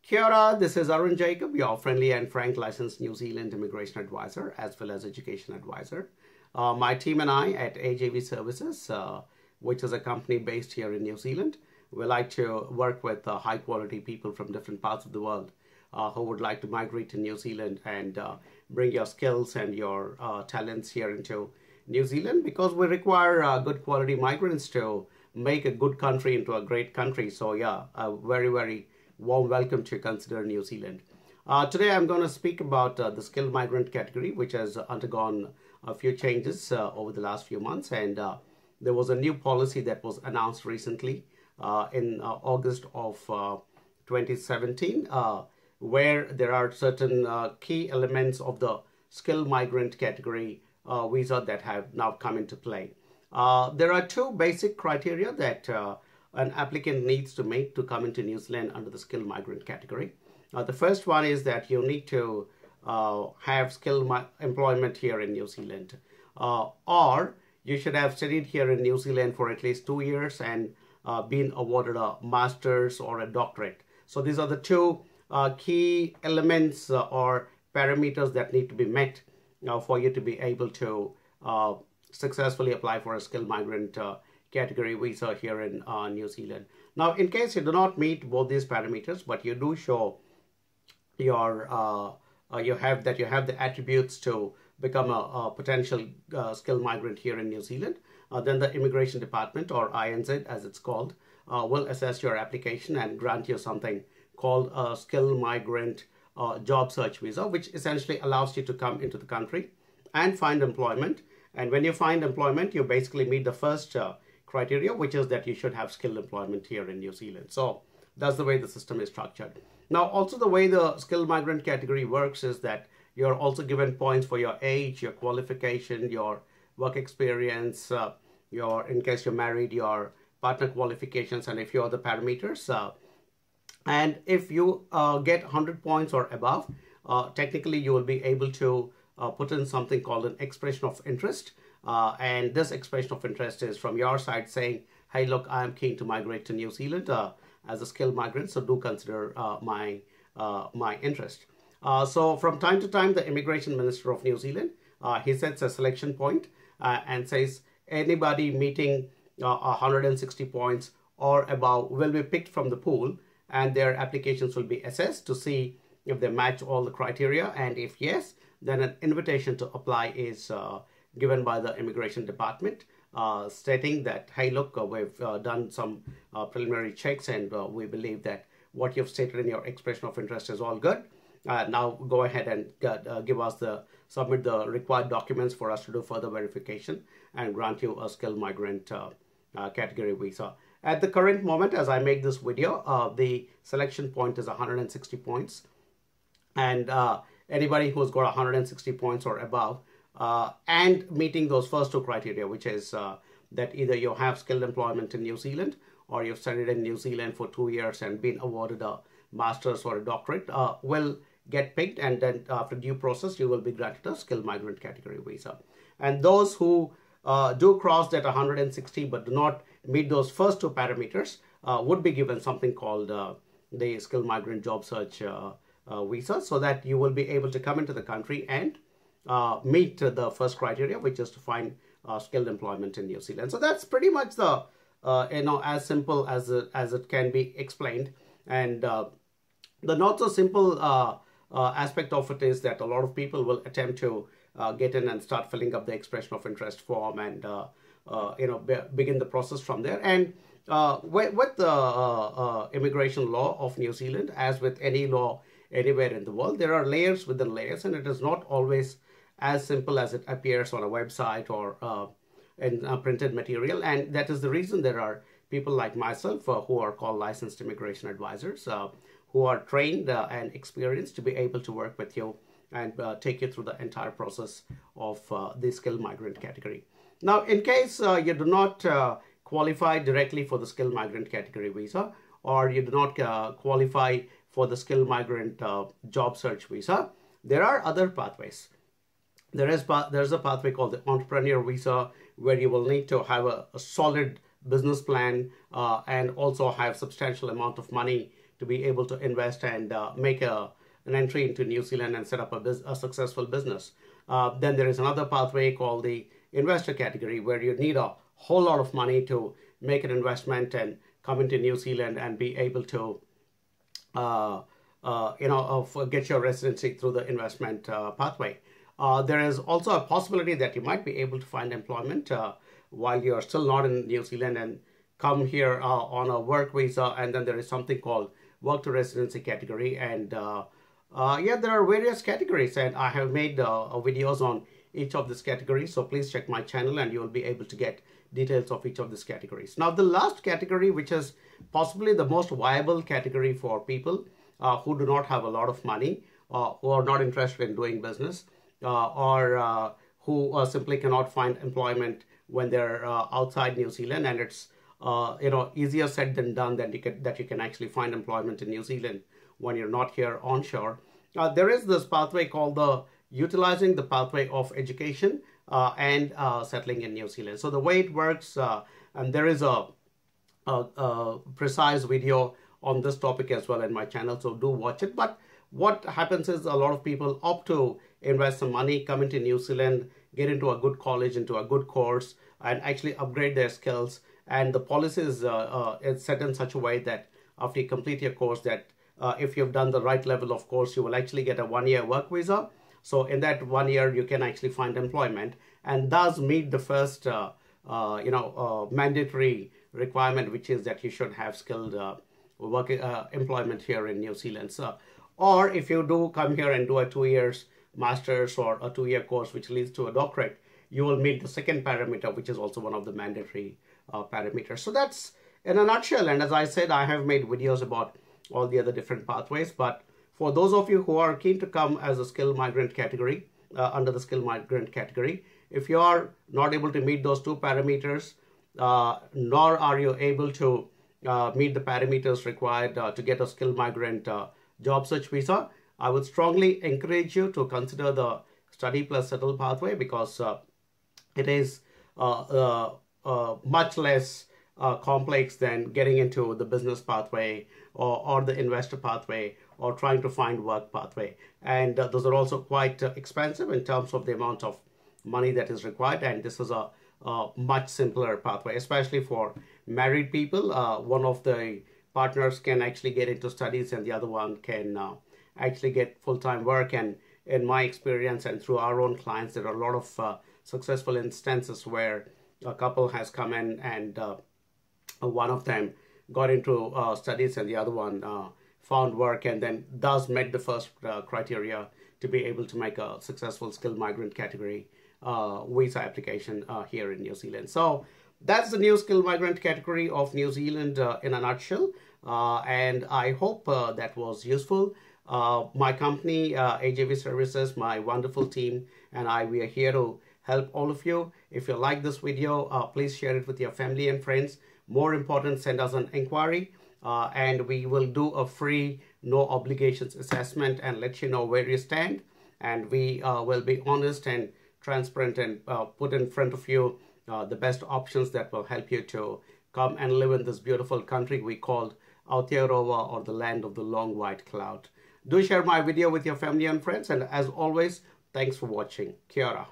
Kia ora, this is Arun Jacob, your friendly and frank licensed New Zealand immigration advisor as well as education advisor. My team and I at AJV Services, which is a company based here in New Zealand, we like to work with high quality people from different parts of the world who would like to migrate to New Zealand and bring your skills and your talents here into New Zealand, because we require good quality migrants to make a good country into a great country. So yeah, a very warm welcome to consider New Zealand. Today I'm going to speak about the skilled migrant category, which has undergone a few changes over the last few months, and there was a new policy that was announced recently in August of 2017, where there are certain key elements of the skilled migrant category visa that have now come into play. There are two basic criteria that an applicant needs to make to come into New Zealand under the skilled migrant category. The first one is that you need to have skilled employment here in New Zealand, or you should have studied here in New Zealand for at least 2 years and been awarded a master's or a doctorate. So these are the two key elements or parameters that need to be met for you to be able to successfully apply for a skilled migrant category visa here in New Zealand. Now, in case you do not meet both these parameters, but you do show your you have the attributes to become a potential skilled migrant here in New Zealand, then the Immigration Department, or INZ as it's called, will assess your application and grant you something called a skilled migrant job search visa, which essentially allows you to come into the country and find employment. And when you find employment, you basically meet the first criteria, which is that you should have skilled employment here in New Zealand. So that's the way the system is structured. Now, also the way the skilled migrant category works is that you're also given points for your age, your qualification, your work experience, in case you're married, your partner qualifications, and a few other parameters. And if you get 100 points or above, technically you will be able to put in something called an expression of interest. And this expression of interest is from your side saying, hey, look, I'm keen to migrate to New Zealand as a skilled migrant, so do consider my interest. So from time to time, the Immigration Minister of New Zealand, he sets a selection point and says anybody meeting 160 points or above will be picked from the pool, and their applications will be assessed to see if they match all the criteria. And if yes, then an invitation to apply is given by the Immigration Department, stating that, hey, look, we've done some preliminary checks and we believe that what you've stated in your expression of interest is all good. Now go ahead and submit the required documents for us to do further verification and grant you a skilled migrant category visa. At the current moment, as I make this video, the selection point is 160 points. And anybody who's got 160 points or above and meeting those first two criteria, which is that either you have skilled employment in New Zealand or you've studied in New Zealand for 2 years and been awarded a master's or a doctorate, will get picked, and then after due process, you will be granted a skilled migrant category visa. And those who do cross that 160 but do not meet those first two parameters would be given something called the skilled migrant job search visa, so that you will be able to come into the country and meet the first criteria, which is to find skilled employment in New Zealand. So that's pretty much the as simple as it can be explained. And the not so simple aspect of it is that a lot of people will attempt to get in and start filling up the expression of interest form and begin the process from there. And with the immigration law of New Zealand, as with any law anywhere in the world, there are layers within layers, and it is not always as simple as it appears on a website or in printed material. And that is the reason there are people like myself who are called licensed immigration advisors, who are trained and experienced to be able to work with you and take you through the entire process of the skilled migrant category. Now, in case you do not qualify directly for the skilled migrant category visa, or you do not qualify for the skilled migrant job search visa, there are other pathways. There's a pathway called the entrepreneur visa, where you will need to have a solid business plan and also have substantial amount of money to be able to invest and make an entry into New Zealand and set up a successful business. Then there is another pathway called the investor category, where you need a whole lot of money to make an investment and come into New Zealand and be able to get your residency through the investment pathway. There is also a possibility that you might be able to find employment while you're still not in New Zealand and come here on a work visa. And then there is something called work to residency category. And yeah, there are various categories, and I have made videos on each of these categories. So please check my channel and you will be able to get details of each of these categories. Now, the last category, which is possibly the most viable category for people who do not have a lot of money, who are not interested in doing business, or who simply cannot find employment when they're outside New Zealand, and it's easier said than done that you can actually find employment in New Zealand when you're not here onshore. There is this pathway called the utilizing the pathway of education and settling in New Zealand. So the way it works, and there is a precise video on this topic as well in my channel, so do watch it. But what happens is a lot of people opt to invest some money, come into New Zealand, get into a good college, into a good course, and actually upgrade their skills. And the policy is set in such a way that after you complete your course, that if you've done the right level of course, you will actually get a 1-year work visa. So in that 1 year, you can actually find employment, and thus meet the first mandatory requirement, which is that you should have skilled work employment here in New Zealand. So, or if you do come here and do a 2 years master's or a 2-year course which leads to a doctorate, you will meet the second parameter, which is also one of the mandatory parameters. So that's in a nutshell. And as I said, I have made videos about all the other different pathways. But for those of you who are keen to come as a skilled migrant category, under the skilled migrant category, if you are not able to meet those two parameters, nor are you able to meet the parameters required to get a skilled migrant job search visa, I would strongly encourage you to consider the study plus settle pathway, because it is much less complex than getting into the business pathway or the investor pathway or trying to find work pathway. And those are also quite expensive in terms of the amount of money that is required. And this is a much simpler pathway, especially for married people. One of the partners can actually get into studies and the other one can actually get full-time work. And in my experience and through our own clients, there are a lot of successful instances where a couple has come in and one of them got into studies and the other one found work, and then thus met the first criteria to be able to make a successful skilled migrant category visa application here in New Zealand. So that's the new skilled migrant category of New Zealand in a nutshell. And I hope that was useful. My company, AJV Services, my wonderful team, and we are here to help all of you. If you like this video, please share it with your family and friends. More important, send us an inquiry and we will do a free, no obligations assessment and let you know where you stand. And we will be honest and transparent and put in front of you the best options that will help you to come and live in this beautiful country we called Aotearoa, or the land of the long white cloud. Do share my video with your family and friends, and as always, thanks for watching. Kia ora.